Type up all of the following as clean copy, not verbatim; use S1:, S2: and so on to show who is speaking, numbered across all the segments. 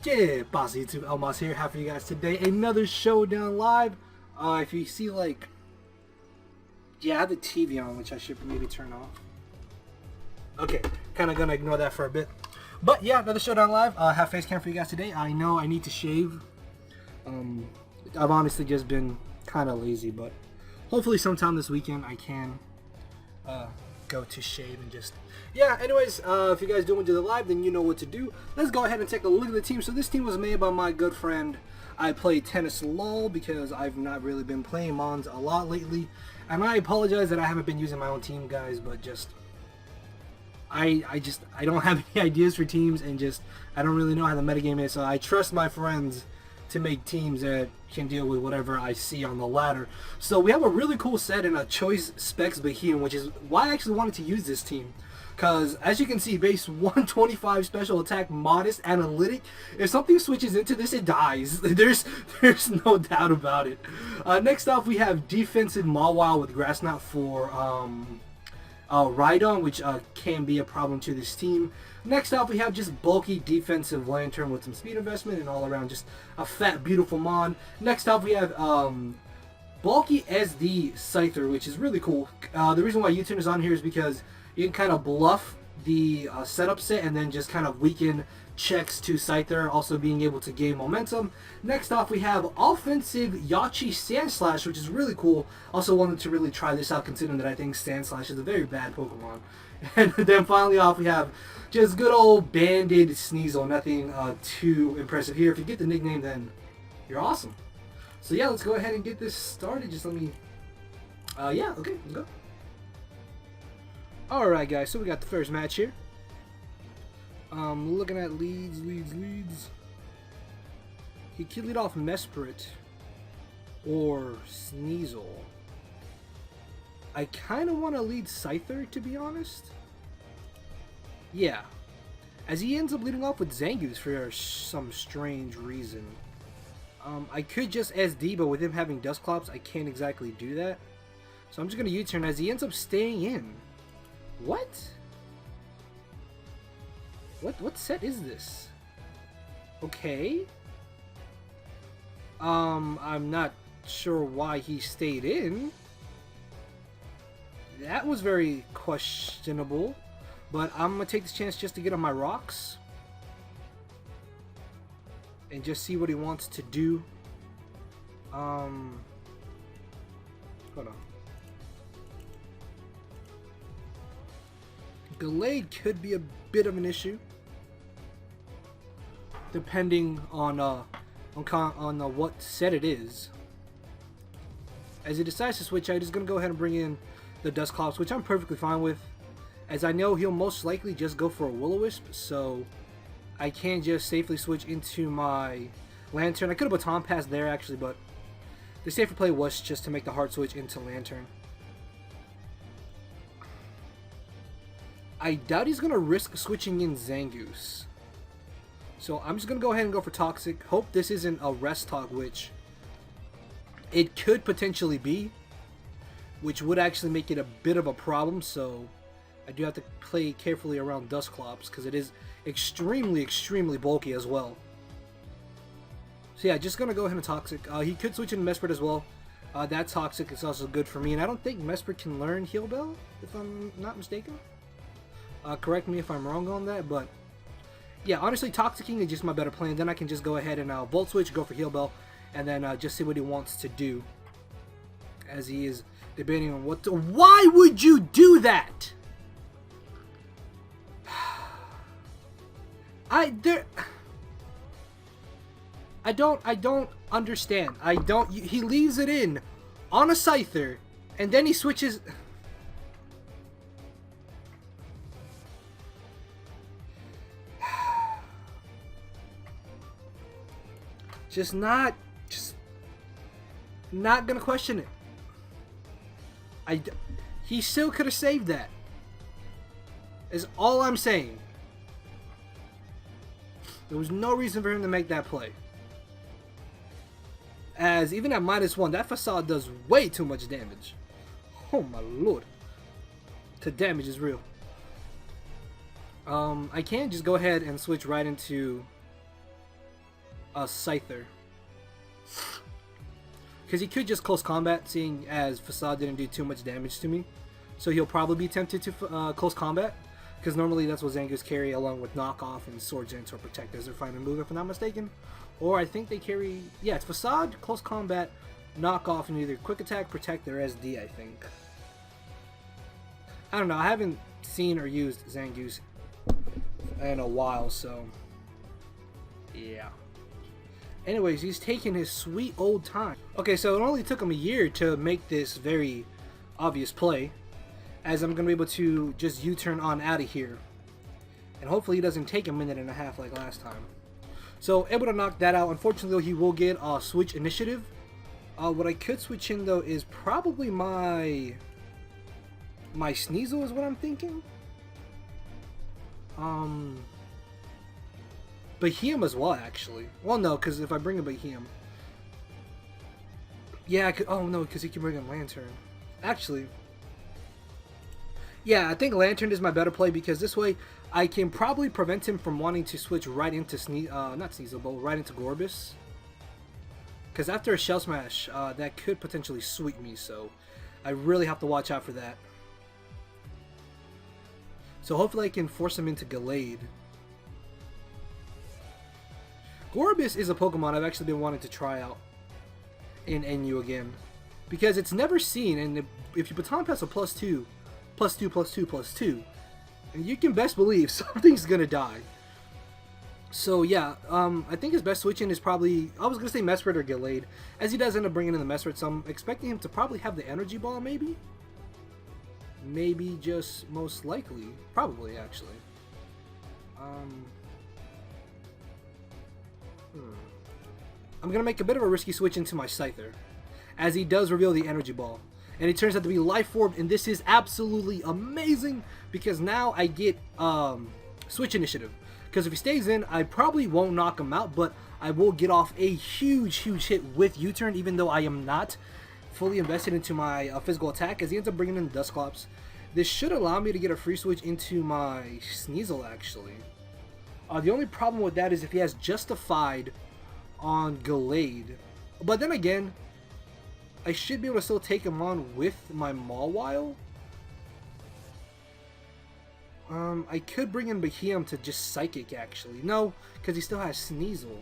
S1: Yeah, boss YouTube, Elmas here. Have for you guys today another showdown live. If you see I have the TV on, which I should maybe turn off. Okay, kind of gonna ignore that for a bit. But yeah, another showdown live. Have Facecan for you guys today. I know I need to shave. I've honestly just been kind of lazy, but hopefully sometime this weekend I can go to shave and just anyways, if you guys do want to do the live, then you know what to do. Let's go ahead and take a look at the team. So this team was made by my good friend. I play tennis lol because I've not really been playing Mons a lot lately, and I apologize that I haven't been using my own team, guys, but just I don't have any ideas for teams, and I don't really know how the metagame is, so I trust my friends to make teams that can deal with whatever I see on the ladder. So we have a really cool set in a choice specs beheeyem, which is why I actually wanted to use this team. Because as you can see, base 125 special attack, modest, analytic. If something switches into this, it dies. There's no doubt about it. Next off, we have defensive Mawile with Grass Knot for Rhydon, which can be a problem to this team. Next off, we have just bulky defensive Lantern with some speed investment and all around just a fat, beautiful Mon. Next off, we have bulky SD Scyther, which is really cool. The reason why U-turn is on here is because you can kind of bluff the setup set and then just kind of weaken checks to Scyther, also being able to gain momentum. Next off, we have offensive Yachi Sandslash, which is really cool. Also wanted to really try this out, considering that I think Sandslash is a very bad Pokemon. And then finally off, we have just good old Banded Sneasel. Nothing too impressive here. If you get the nickname, then you're awesome. So yeah, let's go ahead and get this started. Just let me... yeah, okay, let's go. Alright guys, so we got the first match here. Looking at leads. He could lead off Mesprit or Sneasel. I kind of want to lead Scyther, to be honest. Yeah. As he ends up leading off with Zangoose for some strange reason. I could just SD, but with him having Dusclops, I can't exactly do that. So I'm just going to U-turn as he ends up staying in. What? What set is this? Okay. I'm not sure why he stayed in. That was very questionable. But I'm gonna take this chance just to get on my rocks and just see what he wants to do. Hold on. Delayed could be a bit of an issue, depending on what set it is. As he decides to switch out, he's gonna go ahead and bring in the Dusclops, which I'm perfectly fine with, as I know he'll most likely just go for a Will-O-Wisp, so I can just safely switch into my Lantern. I could have Baton Pass there actually, but the safer play was just to make the hard switch into Lantern. I doubt he's going to risk switching in Zangoose. So I'm just going to go ahead and go for Toxic. Hope this isn't a Rest Talk, which it could potentially be, which would actually make it a bit of a problem. So I do have to play carefully around Dusclops because it is extremely bulky as well. So yeah, just going to go ahead and Toxic. He could switch into Mesprit as well. That Toxic is also good for me. And I don't think Mesprit can learn Heal Bell, if I'm not mistaken. Correct me if I'm wrong on that, but yeah, honestly, Toxicking is just my better plan. Then I can just go ahead and Volt Switch, go for Heal Bell, and then just see what he wants to do. As he is debating on what to... Why would you do that? I don't understand. He leaves it in on a Scyther, and then he switches... Just not gonna question it. He still could have saved that. Is all I'm saying. There was no reason for him to make that play. As even at -1, that Facade does way too much damage. Oh my lord. The damage is real. I can just go ahead and switch right into Scyther. Because he could just close combat, seeing as Facade didn't do too much damage to me. So he'll probably be tempted to close combat. Because normally that's what Zangoose carry along with Knockoff and Sword Giants or Protect as their final move, if I'm not mistaken. Or I think they carry... Yeah, it's Facade, Close Combat, Knockoff, and either Quick Attack, Protect, or SD, I think. I don't know, I haven't seen or used Zangoose in a while, so... Yeah. Anyways, he's taking his sweet old time. Okay, so it only took him a year to make this very obvious play, as I'm going to be able to just U-turn on out of here. And hopefully he doesn't take a minute and a half like last time. So, able to knock that out. Unfortunately, though, he will get switch initiative. What I could switch in, though, is probably my Sneasel is what I'm thinking. Beheeyem as well, actually. Well, no, because if I bring a Beheeyem... Yeah, I could... Oh, no, because he can bring a Lantern. Actually... Yeah, I think Lantern is my better play because this way I can probably prevent him from wanting to switch right into not Sneasel, but right into Gorbis. Because after a Shell Smash, that could potentially sweep me, so I really have to watch out for that. So hopefully I can force him into Gallade. Gorbis is a Pokemon I've actually been wanting to try out in NU again. Because it's never seen, and if you Baton Pass a +2, +2, +2, +2, and you can best believe something's gonna die. So yeah, I think his best switch-in is probably, I was gonna say Mesprit or Gallade, as he does end up bringing in the Mesprit, so I'm expecting him to probably have the Energy Ball, maybe? Maybe just most likely. Probably, actually. I'm gonna make a bit of a risky switch into my Scyther, as he does reveal the Energy Ball. And it turns out to be Life Orb, and this is absolutely amazing because now I get Switch Initiative. Because if he stays in, I probably won't knock him out, but I will get off a huge hit with U-turn, even though I am not fully invested into my physical attack, as he ends up bringing in Dusclops. This should allow me to get a free switch into my Sneasel, actually. The only problem with that is if he has Justified on Gallade. But then again, I should be able to still take him on with my Mawile. I could bring in Beheeyem to just Psychic, actually. No, because he still has Sneasel.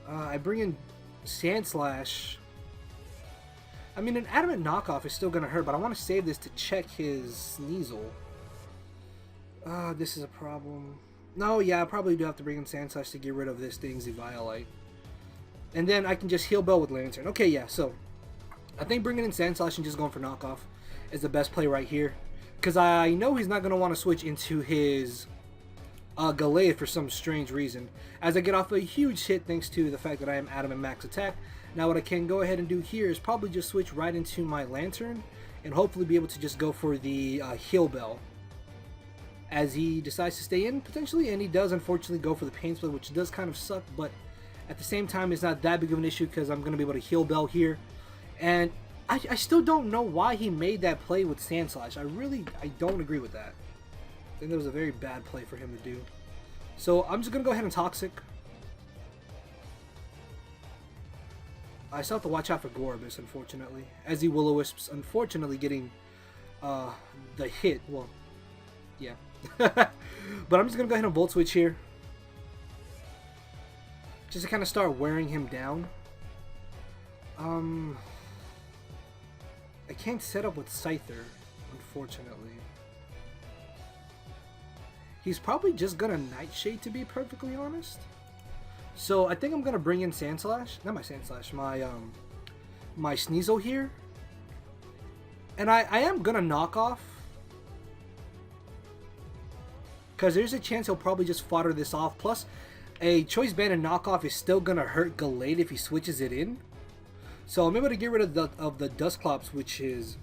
S1: I bring in Sandslash. I mean, an Adamant Knockoff is still going to hurt, but I want to save this to check his Sneasel. This is a problem. No, yeah, I probably do have to bring in Sandslash to get rid of this thing's Eviolite. And then I can just Heal Bell with Lantern. Okay, yeah, so I think bringing in Sandslash and just going for Knockoff is the best play right here. Because I know he's not going to want to switch into his Gallade for some strange reason. As I get off a huge hit thanks to the fact that I am Adamant Max Attack. Now what I can go ahead and do here is probably just switch right into my Lantern. And hopefully be able to just go for the Heal Bell. As he decides to stay in, potentially. And he does unfortunately go for the Pain Split, which does kind of suck. But at the same time, it's not that big of an issue because I'm going to be able to Heal Bell here. And I still don't know why he made that play with Sandslash. I don't agree with that. I think that was a very bad play for him to do. So I'm just going to go ahead and Toxic. I still have to watch out for Gorbis, unfortunately. As he Will-O-Wisps, unfortunately getting the hit. Well, yeah. But I'm just going to go ahead and Volt Switch here. Just to kind of start wearing him down. I can't set up with Scyther, unfortunately. He's probably just gonna Nightshade, to be perfectly honest. So I think I'm gonna bring in Sandslash, not my Sandslash, my Sneasel here. And I am gonna knock off, because there's a chance he'll probably just fodder this off. Plus, a Choice Band and Knockoff is still gonna hurt Gallade if he switches it in. So I'm able to get rid of the Dusclops, which is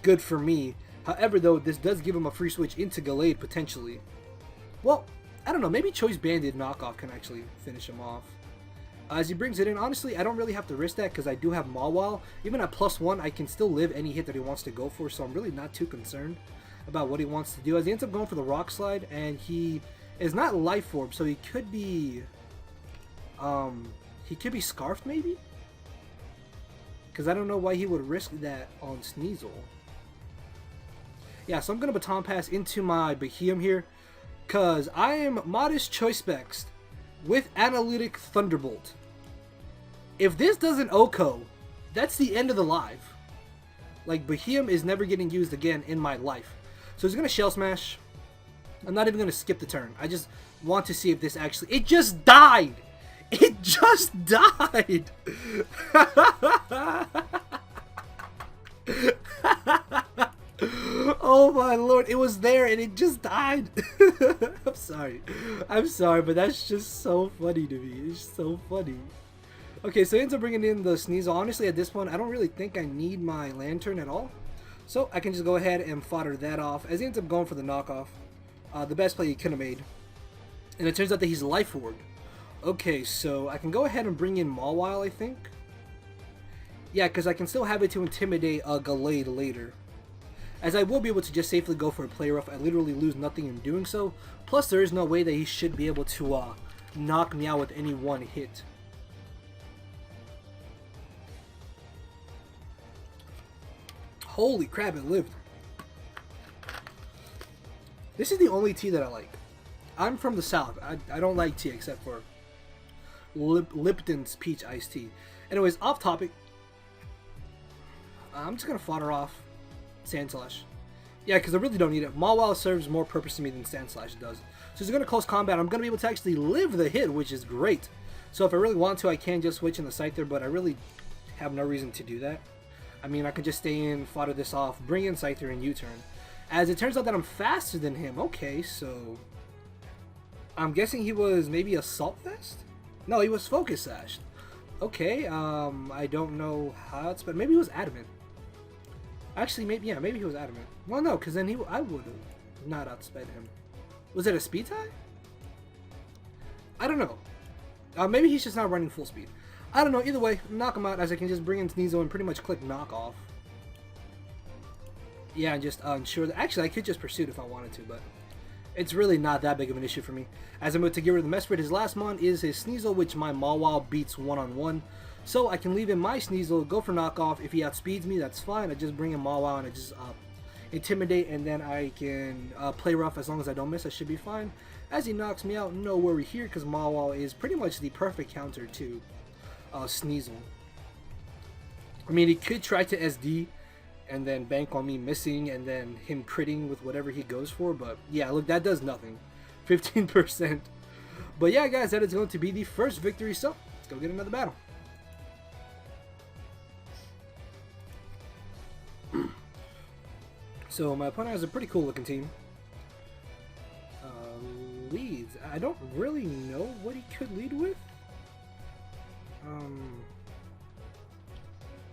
S1: good for me. However, though, this does give him a free switch into Gallade, potentially. Well, I don't know. Maybe Choice Banded Knockoff can actually finish him off. As he brings it in, honestly, I don't really have to risk that because I do have Mawile. Even at +1, I can still live any hit that he wants to go for, so I'm really not too concerned about what he wants to do. As he ends up going for the Rock Slide, and he is not Life Orb, so he could be... He could be Scarfed maybe? Because I don't know why he would risk that on Sneasel. Yeah, so I'm going to Baton Pass into my Beheeyem here. Because I am Modest Choice Specs with Analytic Thunderbolt. If this doesn't OHKO, that's the end of the live. Like, Beheeyem is never getting used again in my life. So he's going to Shell Smash. I'm not even going to skip the turn. I just want to see if this actually... It just died! It just died! Oh my lord, it was there and it just died! I'm sorry. I'm sorry, but that's just so funny to me. It's so funny. Okay, so he ends up bringing in the Sneasel. Honestly, at this point, I don't really think I need my Lantern at all. So I can just go ahead and fodder that off, as he ends up going for the knockoff. The best play he could have made. And it turns out that he's Life Orb. Okay, so I can go ahead and bring in Mawile, I think. Yeah, because I can still have it to intimidate a Gallade later. As I will be able to just safely go for a Play Rough. I literally lose nothing in doing so. Plus, there is no way that he should be able to knock me out with any one hit. Holy crap, it lived. This is the only tea that I like. I'm from the South. I don't like tea except for Lipton's Peach Iced Tea. Anyways, off topic. I'm just going to fodder off Sand Slash. Yeah, because I really don't need it. Mawile serves more purpose to me than Sand Slash does. So he's going to close combat. I'm going to be able to actually live the hit, which is great. So if I really want to, I can just switch in the Scyther, but I really have no reason to do that. I mean, I could just stay in, fodder this off, bring in Scyther, and U-turn. As it turns out that I'm faster than him. Okay, so... I'm guessing he was maybe Assault Vest? No, he was Focus Sash. Okay, I don't know how it's... But maybe he was Adamant. Actually, maybe, yeah, maybe he was Adamant. Well, no, because then I would have not outsped him. Was it a speed tie? I don't know. Maybe he's just not running full speed. I don't know. Either way, knock him out as I can just bring in Sneasel and pretty much click knock off. Yeah, and just ensure that... Actually, I could just Pursuit if I wanted to, but it's really not that big of an issue for me. As I'm about to get rid of the Mesprit, his last mon is his Sneasel, which my Mawile beats one-on-one. So I can leave in my Sneasel, go for knockoff. If he outspeeds me, that's fine. I just bring in Mawile and I just intimidate, and then I can play rough as long as I don't miss. I should be fine. As he knocks me out, no worry here, because Mawile is pretty much the perfect counter to Sneasel. I mean, he could try to SD and then bank on me missing and then him critting with whatever he goes for, but yeah, look, that does nothing. 15%. But yeah, guys, that is going to be the first victory, so let's go get another battle. So my opponent has a pretty cool looking team. Leads. I don't really know what he could lead with.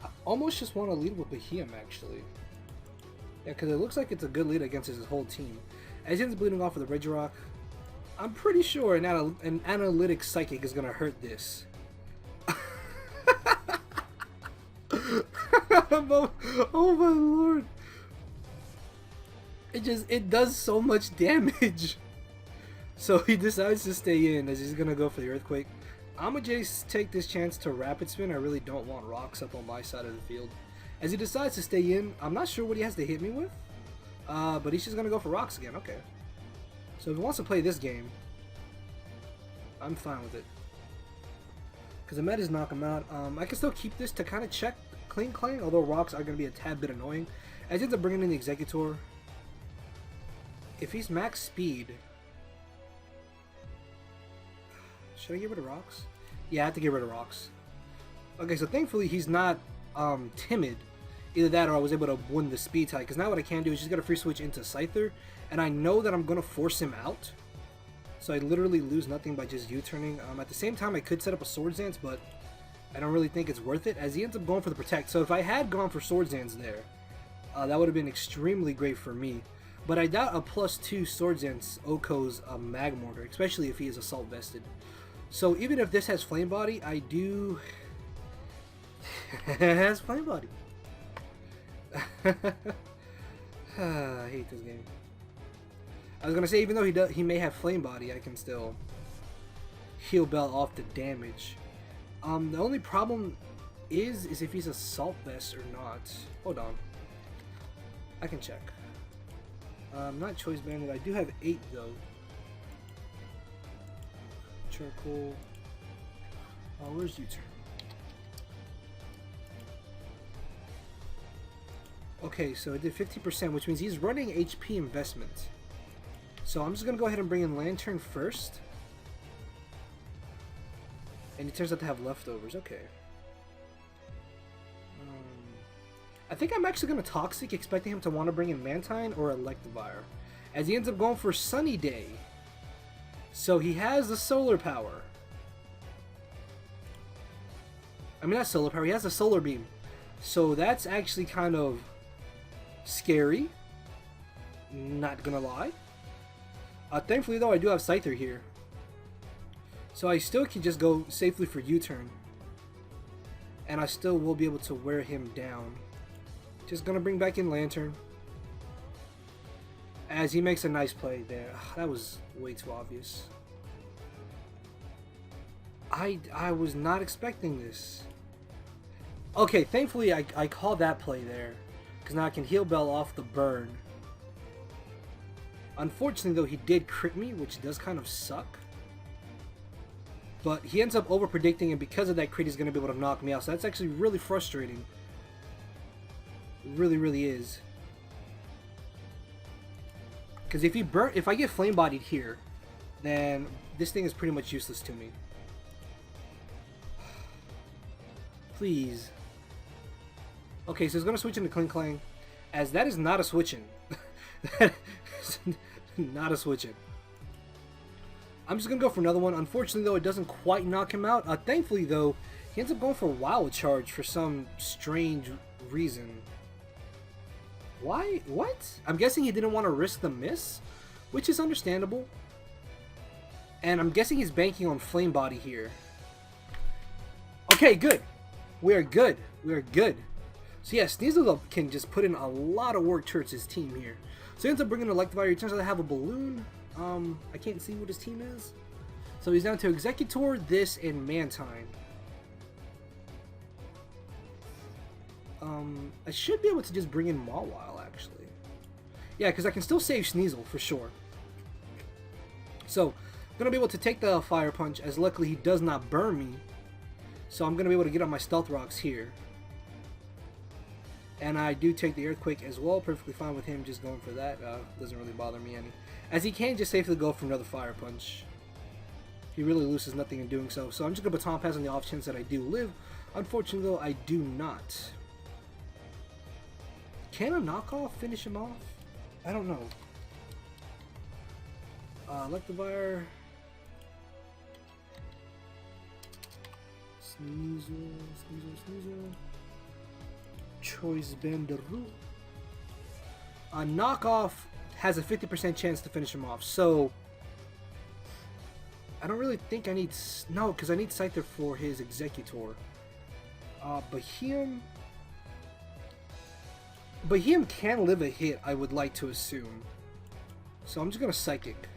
S1: I almost just want to lead with Beheeyem, actually. Yeah, because it looks like it's a good lead against his whole team. As he ends up bleeding off with the Regirock, I'm pretty sure an Analytic Psychic is going to hurt this. Oh my lord. It does so much damage. So he decides to stay in as he's going to go for the Earthquake. I'm going to just take this chance to Rapid Spin. I really don't want rocks up on my side of the field. As he decides to stay in, I'm not sure what he has to hit me with. But he's just going to go for rocks again. Okay. So if he wants to play this game, I'm fine with it. Because the meta is knock him out. I can still keep this to kind of check Clean Clang, although rocks are going to be a tad bit annoying. As he ends up bringing in the Executor. If he's max speed... Should I get rid of rocks? Yeah, I have to get rid of rocks. Okay, so thankfully he's not timid. Either that or I was able to win the speed tie. Because now what I can do is just get a free switch into Scyther. And I know that I'm going to force him out. So I literally lose nothing by just U-turning. At the same time, I could set up a Swords Dance, but I don't really think it's worth it. As he ends up going for the Protect. So if I had gone for Swords Dance there, that would have been extremely great for me. But I doubt a +2 Swords Dance OHKO's Magmortar, especially if he is Assault Vested. So even if this has Flame Body, I do... It has Flame Body. I hate this game. I was gonna say, even though he may have Flame Body, I can still heal bell off the damage. The only problem is if he's assault vest or not. Hold on, I can check. Not choice bandit. I do have 8 though. Charcoal. Oh, where's U-turn? Okay, so it did 50%, which means he's running HP investment. So I'm just gonna go ahead and bring in Lantern first. And he turns out to have leftovers. Okay. I think I'm actually gonna Toxic, expecting him to want to bring in Mantine or Electivire, as he ends up going for Sunny Day. So he has the solar power. I mean, not solar power, he has a solar beam. So that's actually kind of scary. Not gonna lie. Thankfully though, I do have Scyther here. So I still can just go safely for U-turn. And I still will be able to wear him down. Just gonna bring back in Lantern. As he makes a nice play there. That was way too obvious. I was not expecting this. Okay, thankfully I called that play there. Because now I can heal bell off the burn. Unfortunately though, he did crit me, which does kind of suck. But he ends up over predicting, and because of that crit he's going to be able to knock me out. So that's actually really frustrating. It really is. Because if I get flame bodied here, then this thing is pretty much useless to me. Please. Okay, so it's going to switch into Kling Klang, as that is not a switch-in. That is not a switch-in. I'm just going to go for another one. Unfortunately, though, it doesn't quite knock him out. Thankfully, though, he ends up going for Wild Charge for some strange reason. Why? What? I'm guessing he didn't want to risk the miss, which is understandable. And I'm guessing he's banking on Flame Body here. Okay, good. We are good. We are good. So yeah, Sneasel can just put in a lot of work towards his team here. So he ends up bringing Electivire. He turns out to have a Balloon. I can't see what his team is. So he's down to Executor, this, and Mantine. I should be able to just bring in Mawile, actually. Yeah, because I can still save Sneasel, for sure. So, I'm going to be able to take the Fire Punch, as luckily he does not burn me. So I'm going to be able to get on my Stealth Rocks here. And I do take the Earthquake as well, perfectly fine with him just going for that. Doesn't really bother me any. As he can just safely go for another Fire Punch. He really loses nothing in doing so. So I'm just going to Baton Pass on the off chance that I do live. Unfortunately though, I do not. Can a knockoff finish him off? I don't know. Electivire. Sneasel. Choice Bandaroo. A knockoff has a 50% chance to finish him off, so I don't really think I need... No, because I need Scyther for his Executor. Beheeyem can live a hit, I would like to assume. So I'm just going to Psychic.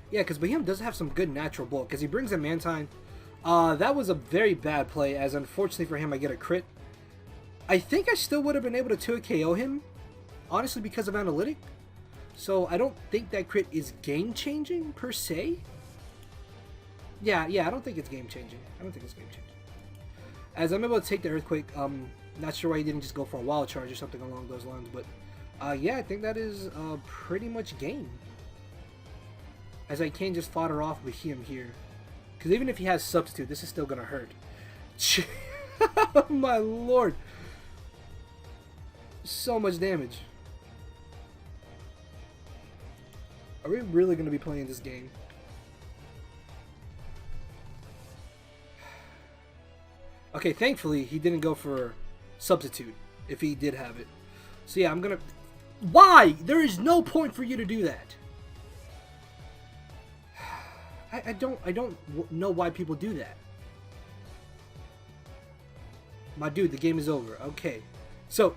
S1: Yeah, because Beheeyem does have some good natural bulk, because he brings in Mantine. That was a very bad play, as unfortunately for him I get a crit. I think I still would have been able to 2 KO him, honestly, because of Analytic. So I don't think that crit is game-changing, per se. Yeah, I don't think it's game-changing. As I'm able to take the Earthquake, not sure why he didn't just go for a Wild Charge or something along those lines, but yeah, I think that is pretty much game. As I can just fodder off Beheeyem here. Because even if he has Substitute, this is still going to hurt. Oh my lord. So much damage. Are we really going to be playing this game? Okay, thankfully he didn't go for Substitute, if he did have it. So yeah, I'm going to... Why? There is no point for you to do that. I don't know why people do that. My dude, the game is over. Okay. So,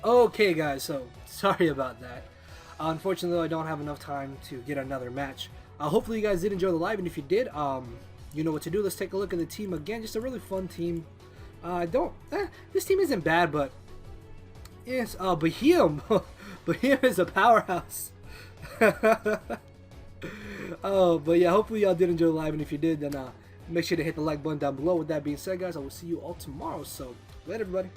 S1: okay guys, so sorry about that. Unfortunately, I don't have enough time to get another match. Hopefully you guys did enjoy the live, and if you did, you know what to do. Let's take a look at the team again. Just a really fun team. This team isn't bad, but yes, beheeyem. Beheeyem is a powerhouse. But yeah, hopefully y'all did enjoy the live, and if you did, then make sure to hit the like button down below. With that being said, guys, I will see you all tomorrow. So later, everybody.